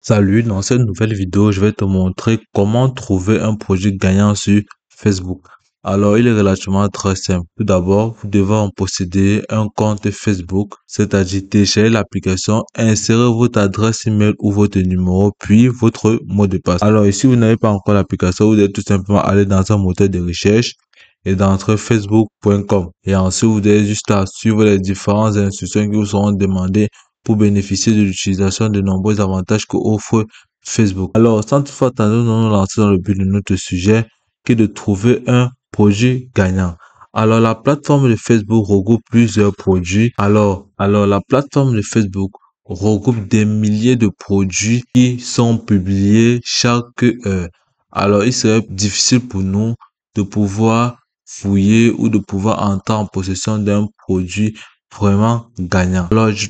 Salut, dans cette nouvelle vidéo, je vais te montrer comment trouver un projet gagnant sur Facebook. Alors, il est relativement très simple. Tout d'abord, vous devez en posséder un compte Facebook, c'est-à-dire télécharger l'application, insérer votre adresse email ou votre numéro, puis votre mot de passe. Alors, ici, vous n'avez pas encore l'application, vous devez tout simplement aller dans un moteur de recherche et d'entrer facebook.com. Et ensuite, vous devez juste suivre les différentes instructions qui vous seront demandées pour bénéficier de l'utilisation de nombreux avantages que offre Facebook. Alors, sans toutefois tarder, nous nous lancer dans le but de notre sujet, qui est de trouver un projet gagnant. Alors, la plateforme de Facebook regroupe plusieurs produits. Alors, la plateforme de Facebook regroupe des milliers de produits qui sont publiés chaque heure. Alors, il serait difficile pour nous de pouvoir fouiller ou de pouvoir entrer en possession d'un produit vraiment gagnant. Alors, je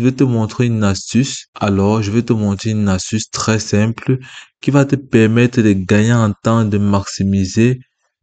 vais te montrer une astuce. Alors, je vais te montrer une astuce très simple qui va te permettre de gagner en temps, de maximiser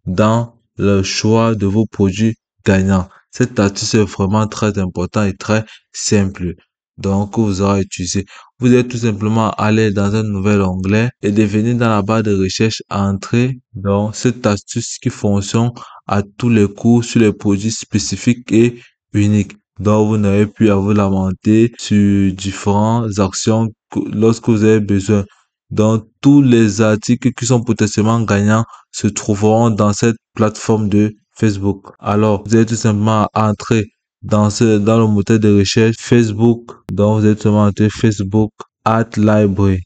dans le choix de vos produits gagnants. Cette astuce est vraiment très importante et très simple. Donc, vous aurez utilisé. Vous allez tout simplement aller dans un nouvel onglet et de venir dans la barre de recherche, entrer dans cette astuce qui fonctionne à tous les coups sur les produits spécifiques et unique. Donc, vous n'avez plus à vous lamenter sur différentes actions lorsque vous avez besoin. Donc, tous les articles qui sont potentiellement gagnants se trouveront dans cette plateforme de Facebook. Alors, vous allez tout simplement entrer dans le moteur de recherche Facebook. Donc, vous allez tout simplement entrer Facebook Ad Library.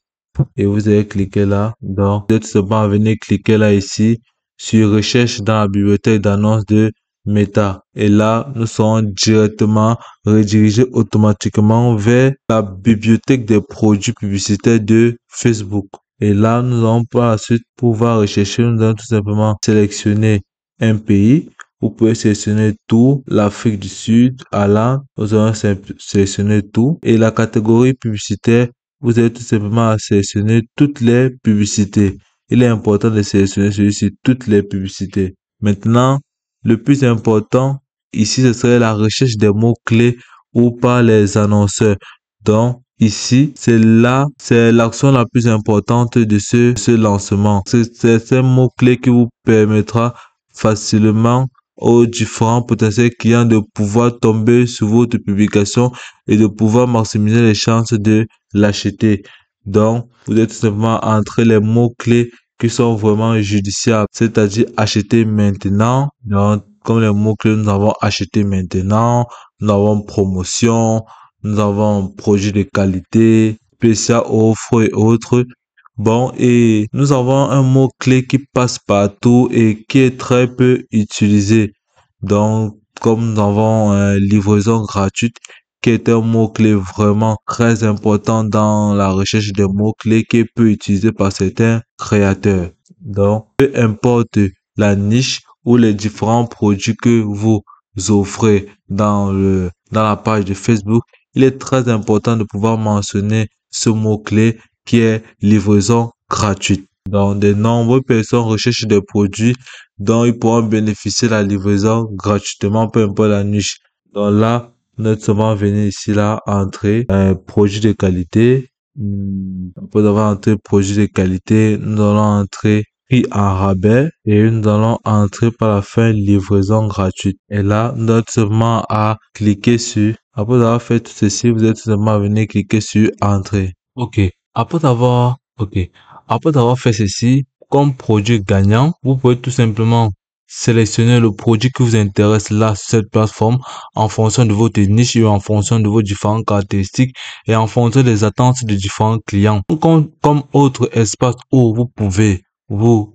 Et vous allez cliquer là. Donc, vous allez tout simplement venir cliquer là ici sur recherche dans la bibliothèque d'annonces de Meta. Et là, nous serons directement redirigés automatiquement vers la bibliothèque des produits publicitaires de Facebook. Et là, nous allons par la suite pouvoir rechercher. Nous allons tout simplement sélectionner un pays. Vous pouvez sélectionner tout, l'Afrique du Sud, Hollande. Nous allons sélectionner tout. Et la catégorie publicitaire, vous allez tout simplement sélectionner toutes les publicités. Il est important de sélectionner celui-ci, toutes les publicités. Maintenant, le plus important, ici, ce serait la recherche des mots-clés ou par les annonceurs. Donc, ici, c'est l'action la plus importante de ce lancement. C'est ces mots-clés qui vous permettra facilement aux différents potentiels clients de pouvoir tomber sur votre publication et de pouvoir maximiser les chances de l'acheter. Donc, vous devez tout simplement entrer les mots-clés qui sont vraiment judiciables, c'est-à-dire acheter maintenant. Donc, comme les mots-clés, nous avons acheter maintenant, nous avons promotion, nous avons projet de qualité, spécial offre et autres. Bon, et nous avons un mot-clé qui passe partout et qui est très peu utilisé. Donc, comme nous avons livraison gratuite, qui est un mot-clé vraiment très important dans la recherche des mots-clés qui est peu utilisé par certains créateurs. Donc, peu importe la niche ou les différents produits que vous offrez dans la page de Facebook, il est très important de pouvoir mentionner ce mot-clé qui est livraison gratuite. Donc, de nombreuses personnes recherchent des produits dont ils pourront bénéficier de la livraison gratuitement, peu importe la niche. Donc là, nous sommes venus ici, là, entrer produit de qualité. Après avoir entré produit de qualité, nous allons entrer prix en rabais et nous allons entrer par la fin livraison gratuite. Et là, nous avons seulement à cliquer sur, après avoir fait tout ceci, vous êtes seulement venu cliquer sur entrée. OK. OK. Après avoir fait ceci, comme produit gagnant, vous pouvez tout simplement sélectionner le produit qui vous intéresse là sur cette plateforme en fonction de votre niche et en fonction de vos différentes caractéristiques et en fonction des attentes de différents clients. Comme autre espace où vous pouvez vous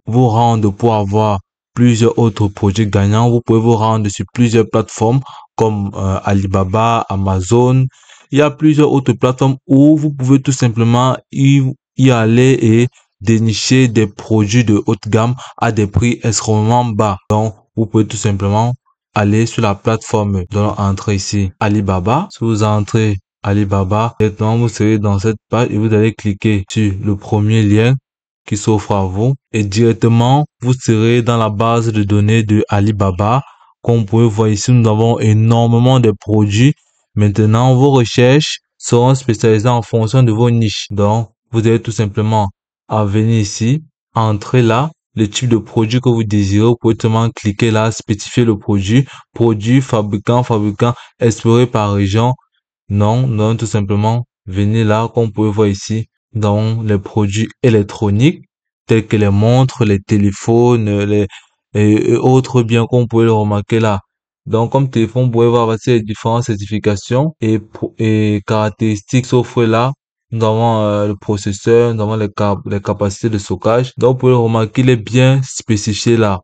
rendre pour avoir plusieurs autres produits gagnants, vous pouvez vous rendre sur plusieurs plateformes comme Alibaba, Amazon. Il y a plusieurs autres plateformes où vous pouvez tout simplement y aller et dénicher des produits de haute gamme à des prix extrêmement bas. Donc, vous pouvez tout simplement aller sur la plateforme. Donc, entrez ici Alibaba. Si vous entrez Alibaba, maintenant vous serez dans cette page et vous allez cliquer sur le premier lien qui s'offre à vous et directement vous serez dans la base de données de Alibaba. Comme vous pouvez voir ici, nous avons énormément de produits. Maintenant, vos recherches seront spécialisés en fonction de vos niches. Donc, vous allez tout simplement à venir ici, entrer là, le type de produit que vous désirez. Vous pouvez seulement cliquer là, spécifier le produit, fabricant, explorer par région. Non, tout simplement, venez là, comme vous pouvez voir ici, dans les produits électroniques, tels que les montres, les téléphones, et autres biens qu'on peut le remarquer là. Donc, comme téléphone, vous pouvez voir voici les différentes certifications et caractéristiques s'offrent là. Nous avons le processeur, nous avons les capacités de stockage. Donc, vous pouvez le remarquer, il est bien spécifié là.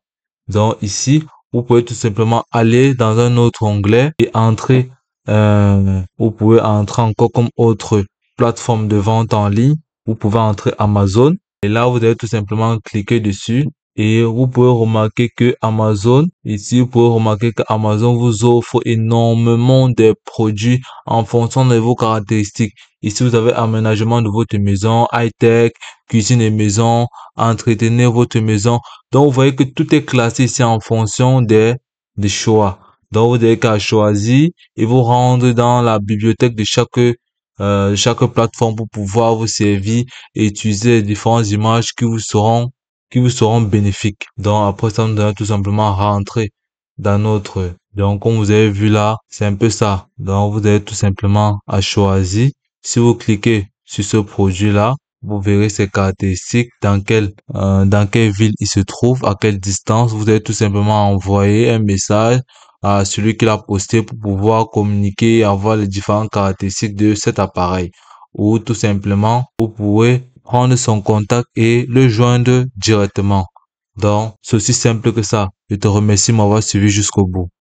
Donc, ici, vous pouvez tout simplement aller dans un autre onglet et entrer. Vous pouvez entrer encore comme autre plateforme de vente en ligne. Vous pouvez entrer Amazon. Et là, vous allez tout simplement cliquer dessus. Et vous pouvez remarquer que Amazon, ici, vous pouvez remarquer que Amazon vous offre énormément de produits en fonction de vos caractéristiques. Ici, vous avez aménagement de votre maison, high-tech, cuisine et maison, entretenir votre maison. Donc, vous voyez que tout est classé ici en fonction des choix. Donc, vous avez qu'à choisir et vous rendre dans la bibliothèque de chaque plateforme pour pouvoir vous servir et utiliser les différentes images qui vous seront bénéfiques. Donc, après ça, nous allons tout simplement rentrer dans notre, donc, comme vous avez vu là, c'est un peu ça. Donc, vous avez tout simplement à choisir. Si vous cliquez sur ce produit-là, vous verrez ses caractéristiques, dans quelle ville il se trouve, à quelle distance. Vous allez tout simplement envoyer un message à celui qui l'a posté pour pouvoir communiquer et avoir les différentes caractéristiques de cet appareil. Ou tout simplement, vous pouvez prendre son contact et le joindre directement. Donc, c'est aussi simple que ça. Je te remercie de m'avoir suivi jusqu'au bout.